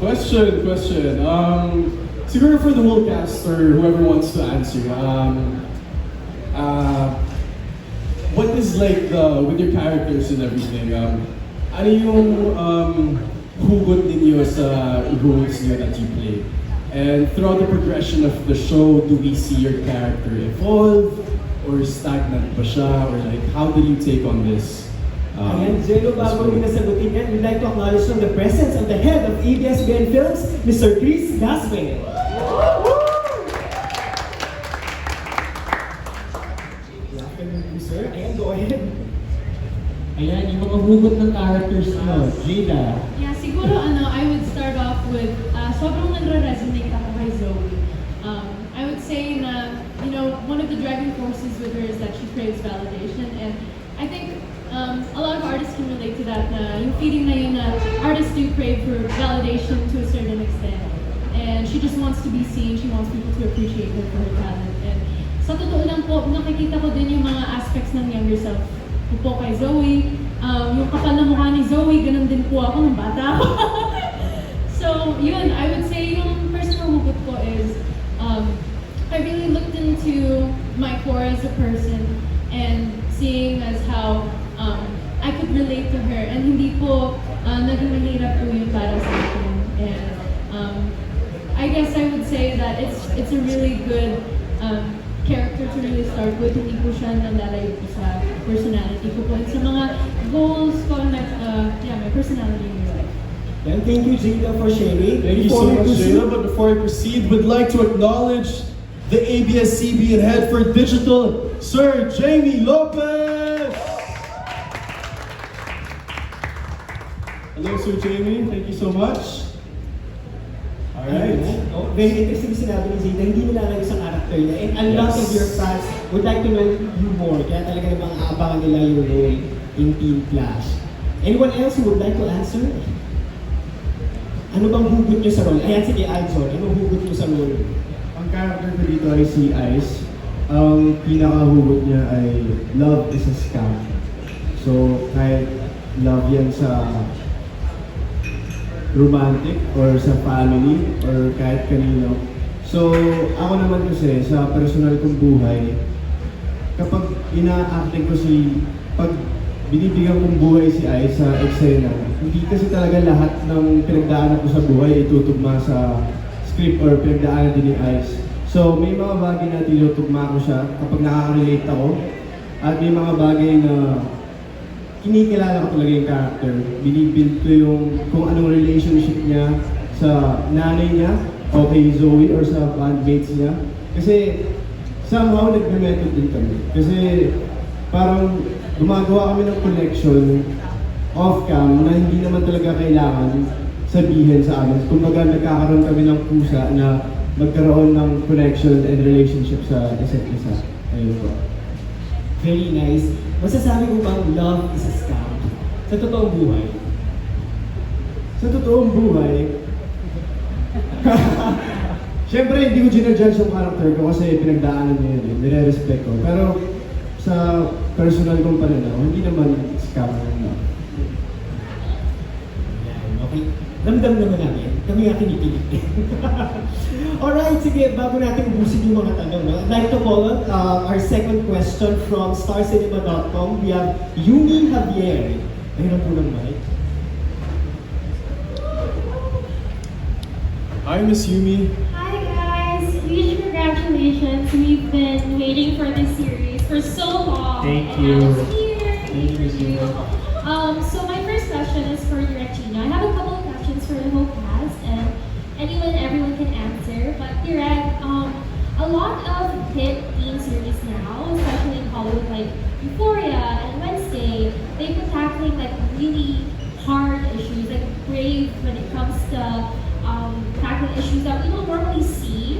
Question. Siguro for the whole cast or whoever wants to answer, what is like with your characters and everything, ano yung hugot ninyo sa roles niyo that you play? And throughout the progression of the show, do we see your character evolve or stagnant pa siya? Or like, how do you take on this? Ayan, Jello, bago rin nasagutin yan, we'd like to acknowledge from the presence of the head of ABS-CBN Films, Mr. Chris Gasway. Sir, ayan, go ahead. Ayan, yung mga hugot ng characters nyo, Jayda. Yeah, siguro I would start off with, sobrang nagre-resonate ako kay Zoe. I would say na, one of the driving forces with her is that she craves validation, and I think a lot of artists can relate to that, na yung feeling na yun na artists do crave for validation to a certain extent. And she just wants to be seen, she wants people to appreciate her for her talent. And sa totoo lang po, nakikita ko din yung mga aspects ng younger self ko po kay Zoe. Yung kapal na mukha ni Zoe, ganun din po ako nung bata ako. So, yun, I would say yung personal hugot ko is, I really looked into my core as a person and seeing as how I could relate to her, and hindi po naging mahirap po yun para sa akin. And I guess I would say that it's a really good character to really start with. Hindi po siya nalalayo po sa personality ko po. And sa mga goals ko, my personality in my life. And thank you, Jayda, for sharing. Thank you so much, Jayda. But before I proceed, we'd like to acknowledge the ABS-CBN head for digital, Sir Jamie Lopez. Hello, Sir Jamie. Thank you so much. Alright. Oh, very interesting sinabi ni Jayda, hindi nilalagay sa character niya. And a lot of your fans would like to know you more. Kaya talaga namang aabangan nila yung role in Teen Clash. Anyone else who would like to answer? Ano bang hugot niyo sa role? Ayan, sige, Aljon. Ano hugot niyo sa role? Ang character ko dito ay si Ice. Ang pinakahugot niya ay love is a scam. So, kahit love yan sa romantic or sa family or kahit kanino. So, ako naman kasi sa personal kong buhay, kapag ina-acting ko pag binibigyan kong buhay si Ice sa eksena, hindi kasi talaga lahat ng pinagdaanan ko sa buhay ay tutugma sa script or pinagdaanan din ni Ice. So, may mga bagay na tinutugma ko siya kapag nakaka-relate ako. At may mga bagay na kinikilala ko talaga yung character. Binibuild ko yung kung anong relationship niya sa nanay niya o kay Zoe or sa bandmates niya. Kasi somehow nagme-method din kami. Kasi parang gumagawa kami ng connection off-cam na hindi naman talaga kailangan sabihin sa amin. Kumbaga nagkakaroon kami ng kusa na magkaroon ng connection and relationship sa isa't isa. Ayun po. Very nice. Masasabi ko bang love is a scam? Sa totoong buhay? Sa totoong buhay, siyempre hindi ko ginajudge yung character ko kasi pinagdaanan niya yun. Nire-respect ko. Pero sa personal kong pananaw, hindi naman scam. Okay. Damdam naman namin. Kami nga kinikilig. Alright, sige, bago natin ubusin yung mga tanong, I'd like to call on our second question from starcinema.com. We have Yumi Javier. Ayun po ng mic. Hi, Miss Yumi. Hi guys! Huge congratulations! We've been waiting for this series for so long. Thank and you. now it's here. Thank you, Gina. So my first question is for Direct Gina. I have a couple of questions for the whole cast, and everyone can answer. But Direct, a lot of hit teen series now, especially in Hollywood, like Euphoria and Wednesday, they've been tackling like really hard issues, like brave when it comes to tackling issues that we don't normally see.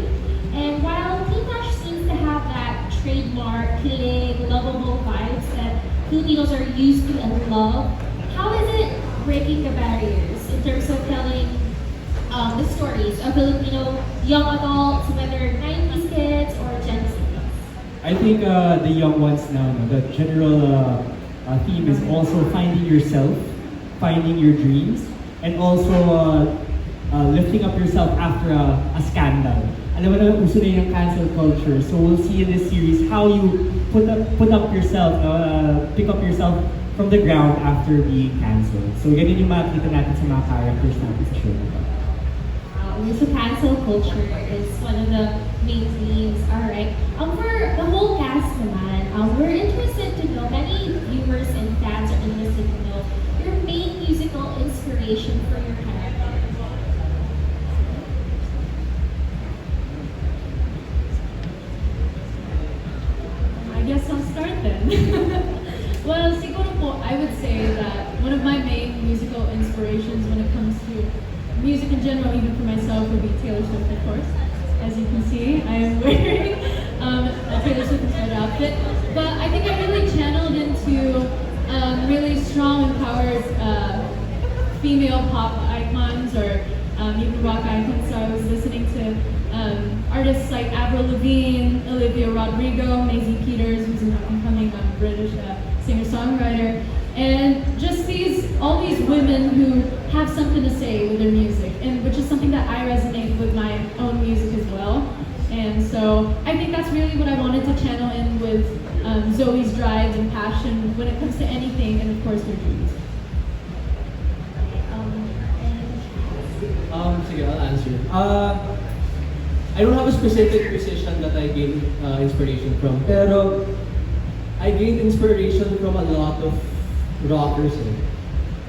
And while Teen Clash seems to have that trademark, kidding, lovable vibes that Filipinos are used to and love, how is it breaking the barriers in terms of telling the stories of Filipino young adults, whether 90s kids or Gen Z? I think the young ones now, the general theme is also finding yourself, finding your dreams, and also lifting up yourself after a scandal. Alam mo na, uso na yung cancel culture. So we'll see in this series how you put up yourself, pick up yourself from the ground after being canceled. So ganyan yung makikita natin sa mga characters natin sa show. So cancel culture is one of the main themes. Alright. For the whole cast naman, we're interested to know, many viewers and fans are interested to know your main musical inspiration for your character. I guess I'll start then. Well, siguro po, I would say that one of my main musical inspirations when it comes to music in general, even for myself, would be Taylor Swift, of course. As you can see, I am wearing a Taylor Swift inspired outfit. But I think I really channeled into really strong, empowered female pop icons or even rock icons. So I was listening to artists like Avril Lavigne, Olivia Rodrigo, Maisie Peters, who's an up-and-coming British singer-songwriter, and just all these women who have something to say with their music, and which is something that I resonate with my own music as well. And so I think that's really what I wanted to channel in with Zoe's drive and passion when it comes to anything, and of course her dreams. Sige, I'll answer. I don't have a specific musician that I gain inspiration from, pero I gained inspiration from a lot of rockers.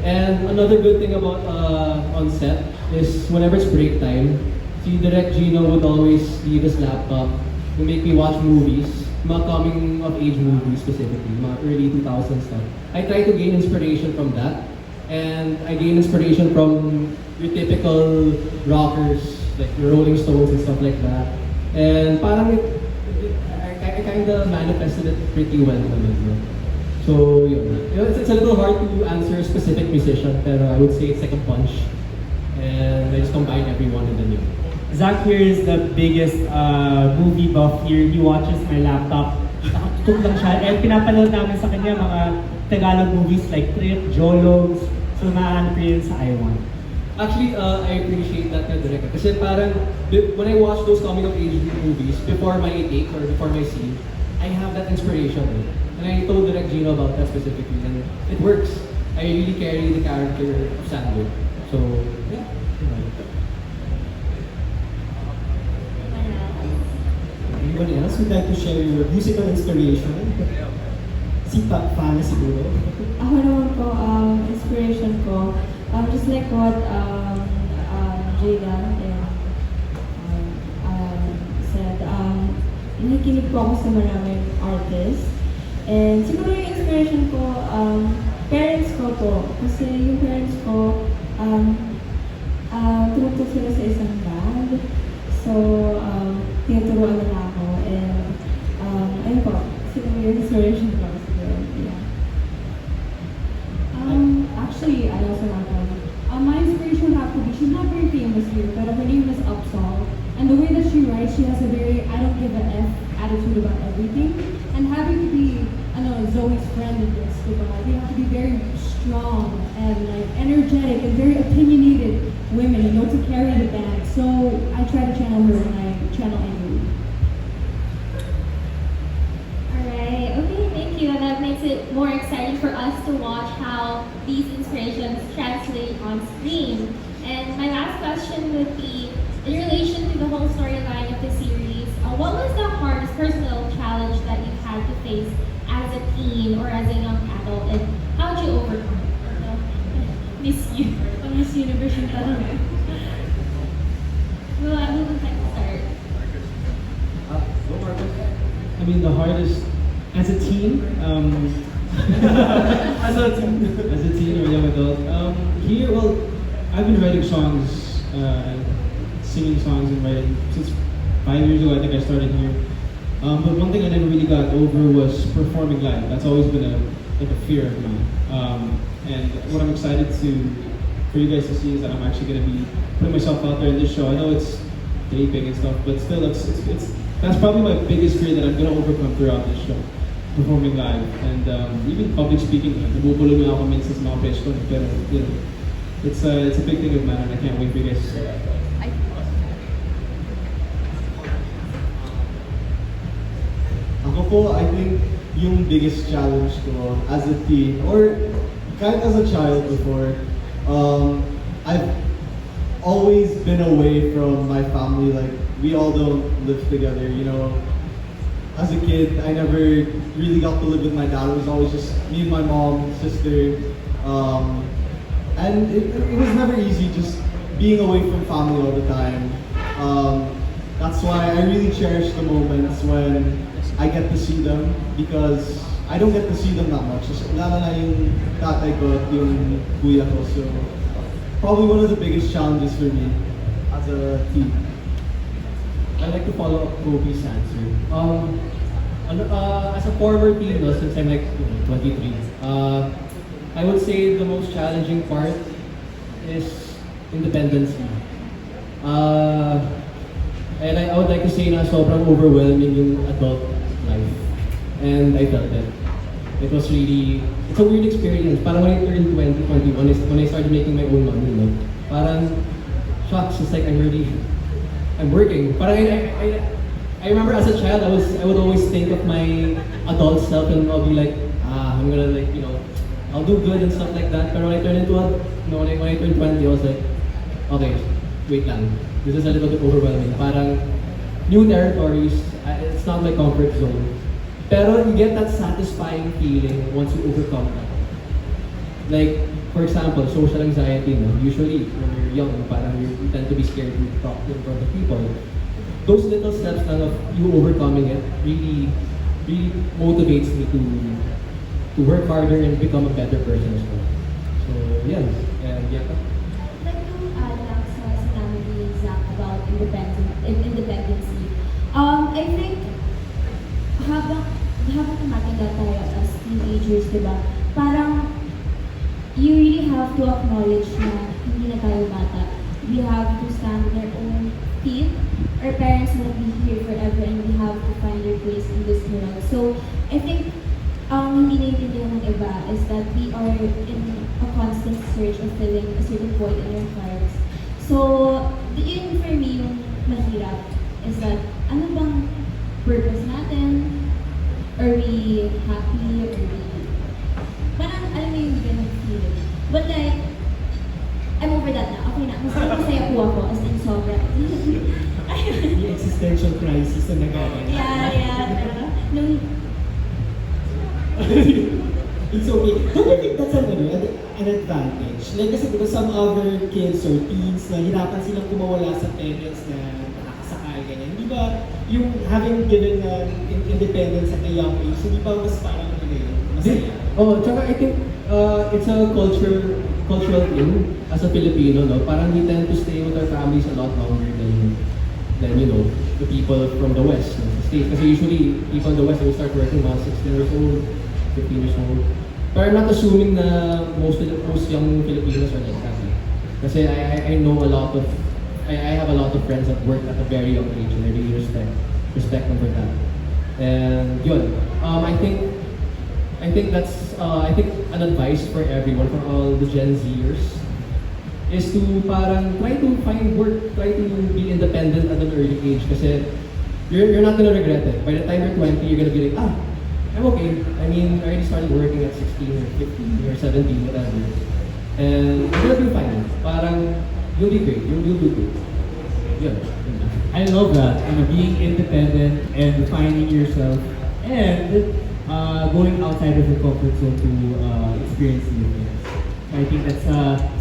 And another good thing about on set is whenever it's break time, si Direct Gino would always leave his laptop to make me watch movies, mga coming of age movies specifically, mga early 2000s stuff. I try to gain inspiration from that, and I gain inspiration from your typical rockers like the Rolling Stones and stuff like that. And parang I kind of manifested it pretty well naman. So yun. It's a little hard to answer a specific musician, pero I would say it's like a bunch. And I just combine everyone in the new. Zach here is the biggest movie buff here. He watches my laptop. Nakatutok lang siya. And pinapanood namin sa kanya mga Tagalog movies like Trip, Jologs. So maaano ko yun sa iQIYI. Actually, I appreciate that na direct. Kasi parang, when I watch those coming of age movies, before my take or before my scene, I have that inspiration. And I told Direct Gino about that specifically, and it works. I really carry the character of Sandwood. So, yeah. Anybody else would like to share your musical inspiration? Si Fan siguro. Ako naman po, inspiration ko, just like what Jayda said, nakikinig po ako sa maraming artists. And siguro yung inspiration ko, parents ko po. Kasi yung parents ko, tumugtog sila sa isang band. So, tinuturuan nila ako. And, ayun po, siguro yung inspiration ko. Yeah. Actually, I also have one. My inspiration would have to be, she's not very famous here, but her name is Upsal. And the way that she writes, she has a very I don't give a F attitude about everything. And having to be, I don't know, Zoe's friend in this regard, you have to be very strong and like energetic and very opinionated women, you know, to carry the band. So I try to channel her when I channel Amy. Alright, okay, thank you. And that makes it more exciting for us to watch how these inspirations translate on screen. And my last question would be, in relation to the whole storyline of the series, what was the hardest personal challenge that you had to face as a teen or as a young adult, and how did you overcome it? Miss you. Miss Universe yung tanong eh. Who would like to start? I mean, the hardest as a teen, as a teen or young adult. Here, well, I've been writing songs, singing songs and writing since 5 years ago. I think I started here. But one thing I never really got over was performing live. That's always been a fear of mine. And what I'm excited for you guys to see is that I'm actually going to be putting myself out there in this show. I know it's taping and stuff, but still, it's that's probably my biggest fear that I'm going to overcome throughout this show. Performing live and even public speaking. Nabubulong nga ako minsan sa mga pesto, pero you know, it's a big thing of mine and I can't wait for you guys to see it. Ako po, I think yung biggest challenge ko as a teen, or kahit as a child before, I've always been away from my family. Like, we all don't live together, you know. As a kid, I never really got to live with my dad. It was always just me and my mom, sister. And it was never easy just being away from family all the time. That's why I really cherish the moments when I get to see them, because I don't get to see them that much. Lalo na yung tatay ko at yung kuya ko. So probably one of the biggest challenges for me as a teen. I'd like to follow up Kobe's answer. As a former teen, no, since I'm like 23, I would say the most challenging part is independency. And I would like to say na sobrang overwhelming yung adult life. And I felt it. It was really, it's a weird experience. Parang when I turned 20, 21, when I started making my own money, no? Parang, shocks, it's like I'm working. Parang I remember as a child, I would always think of my adult self and I'll be like, I'm gonna like, you know, I'll do good and stuff like that. But when I turned into when I turned 20, I was like, okay, wait lang. This is a little bit overwhelming. Parang new territories, it's not my comfort zone. Pero you get that satisfying feeling once you overcome that. Like, for example, social anxiety, no? Usually when you're young, parang you tend to be scared to talk in front of people. Those little steps lang of you overcoming it really motivates me to work harder and become a better person as well. So, yeah. And yeah. I'd like to add lang sa sinabi ni Zach about independency. I think habang tumatagal tayo as teenagers, di ba? Parang you really have to acknowledge na hindi na tayo bata. We have to stand on our own feet. Our parents won't be here forever and we have to find our place in this world. So, I think hindi naiintindihan ng iba is that we are in a constant search of filling a certain void in our hearts. So, yun for me yung mahirap is that ano bang purpose natin? Are we happy? Are we... Parang alam mo yung ganun feeling. But like, I'm over that na. Okay na. Masaya po ako as in sobra. Yung existential crisis na nagagawa. Yeah. Nung It's okay. Don't you think that's an advantage? Like, kasi diba some other kids or teens na hirapan silang kumawala sa parents na nakakasakay, ganyan. Di ba, yung having given independence at a young age, hindi ba mas parang masaya? Oh, tsaka I think it's a cultural thing as a Filipino, no? Parang we tend to stay with our families a lot longer than you know, the people from the West, no? The States. Kasi usually, people in the West, they will start working while 16 years old, 15 years old. But I'm not assuming na most young Filipinos are like that. Kasi I know I have a lot of friends that work at a very young age and I really respect them for that. And yun, I think that's an advice for everyone, for all the Gen Zers, is to parang try to find work, try to be independent at an early age. Kasi you're not gonna regret it. By the time you're 20, you're gonna be like, I'm okay. I mean, I already started working at 16 or 15 or 17, whatever. And you're gonna be fine. Parang, you'll be great. You'll do good. Yeah. I love that. Being independent and finding yourself and going outside of your comfort zone to experience new things. I think that's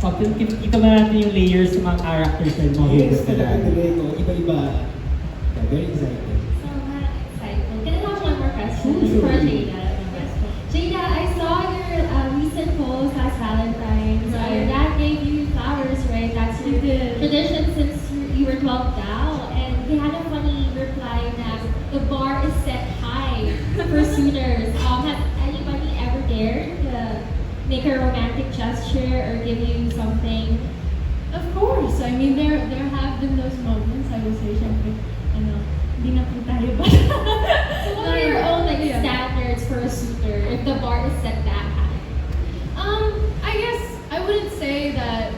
something, kita ba natin yung layers sa mga characters na mga Yes, hugot talaga talaga. tuloy ko. Iba-iba. Yeah, very excited. So, excited. Can I have one more question for Jayda? Jayda, I saw your recent post last Valentine's. Your dad gave you flowers, right? That's your tradition since you were 12 now. And he had a funny reply that the bar is set high for suitors. Has anybody ever dared to make a romantic gesture or give you something? Of course. I mean, there have been those moments. I would say, syempre, hindi na po tayo ba? So what are your own standards for a suitor if the bar is set that high? I guess I wouldn't say that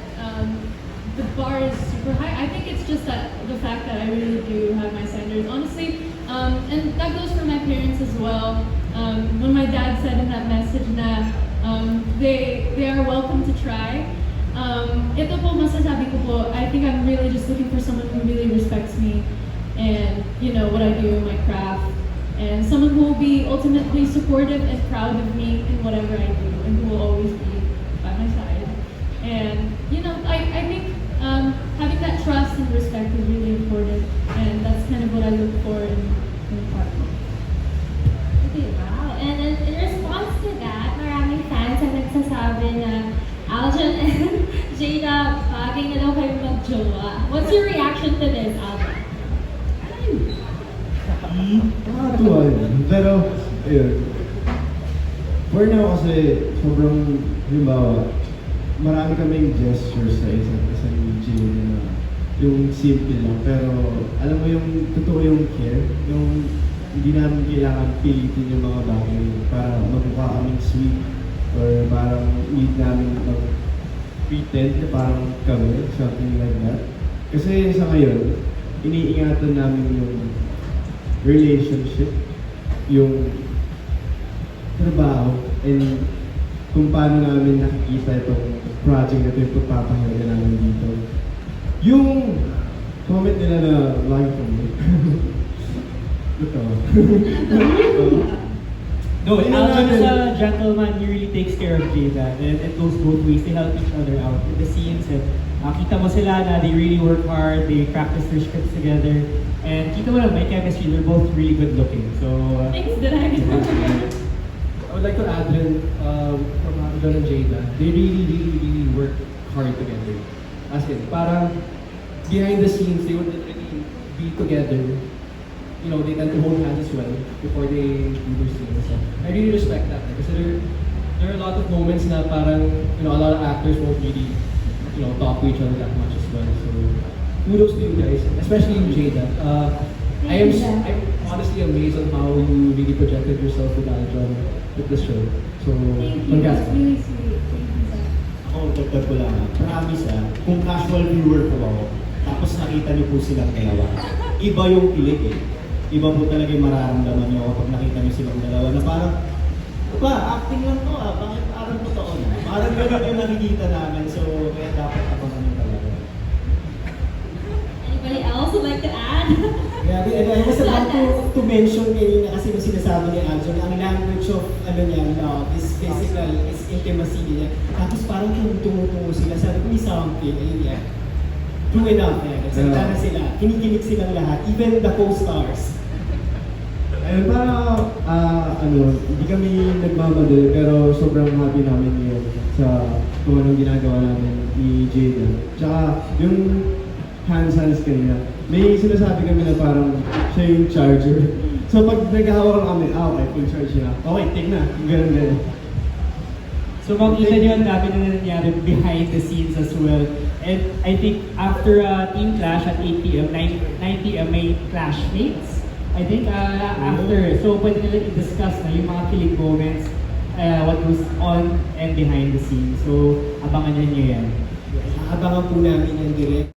the bar is super high. I think it's just that the fact that I really do have my standards, honestly. And that goes for my parents as well. When my dad said in that message na they are welcome to try. Ito po masasabi ko po, I think I'm really just looking for someone who really respects me and what I do in my craft, and someone who will be ultimately supportive and proud of me in whatever I do, and who will always be by my side. And I think having that trust and respect is really important, and that's kind of what I look for in a partner. Okay, wow. And in response to that, maraming fans ang nagsasabi na Aljon and Jayda, bagay na daw kayo mag-jowa. What's your reaction to this, Aljon? Nakakatuwa yun. Pero, ayun. For now kasi, sobrang, halimbawa, marami kaming gestures sa isa't isa ni Jay na yung simple lang. Pero, alam mo yung totoo yung care, yung hindi namin kailangan pilitin yung mga bagay para magmukha kaming sweet or parang need namin mag-pretend na parang kami, something like that. Kasi sa ngayon, iniingatan namin yung relationship, yung trabaho, and kung paano namin nakikita itong project na ito yung pagpapahalaga namin dito. Yung comment nila na lagi kami. Ito. No, Aljon is a gentleman. He really takes care of Jayda, and it goes both ways. They help each other out in the scenes, and kita mo sila na they really work hard. They practice their scripts together, and kita mo lang may chemistry. They're both really good looking. So Thanks, Direk. I would like to add rin from Aljon and Jayda, they really work hard together. As in, parang behind the scenes, they would literally be together. They tend to hold hands as well before they do their scenes. So I really respect that. Kasi there are a lot of moments na parang, a lot of actors won't really, talk to each other that much as well. So kudos to you guys, especially you, Jayda. I'm honestly amazed on how you really projected yourself with Aljon with the show. So, Thank you. That's really sweet. Thank you, Zach. Ako, dagdag ko lang. Promise kung casual viewer ko ako, tapos nakita niyo po silang dalawa, iba yung kilig eh. Iba po talaga yung mararamdaman niyo kapag nakita niyo silang dalawa na parang, acting lang to bakit parang totoo na? Parang gano'n yung nakikita namin, so kaya dapat abangan niyo talaga. Anybody else would like to add? Yeah, I was about to mention kanina kasi yung sinasabi ni Aljon, ang language of love is physical, is intimacy niya. Tapos parang tumutungo sila, sabi ko, may something, ayun yan. True enough, salita na sila, kinikinig silang lahat, even the co-stars. Ayun, hindi kami nagmamadali pero sobrang happy namin ngayon sa kung anong ginagawa namin ni Jayda. Tsaka yung hands kanina, may sinasabi kami na parang siya yung charger. So pag naghahawak lang kami, okay, full charge na. Okay, take na. Ganun. So makita niyo ang dami na nangyari behind the scenes as well. And I think after a team clash at 8 p.m., 9 p.m. may clashmates. I think after, so pwede nila i-discuss na yung mga kilig moments, what goes on and behind the scenes. So abangan niyo yan. Abangan po namin yung direct.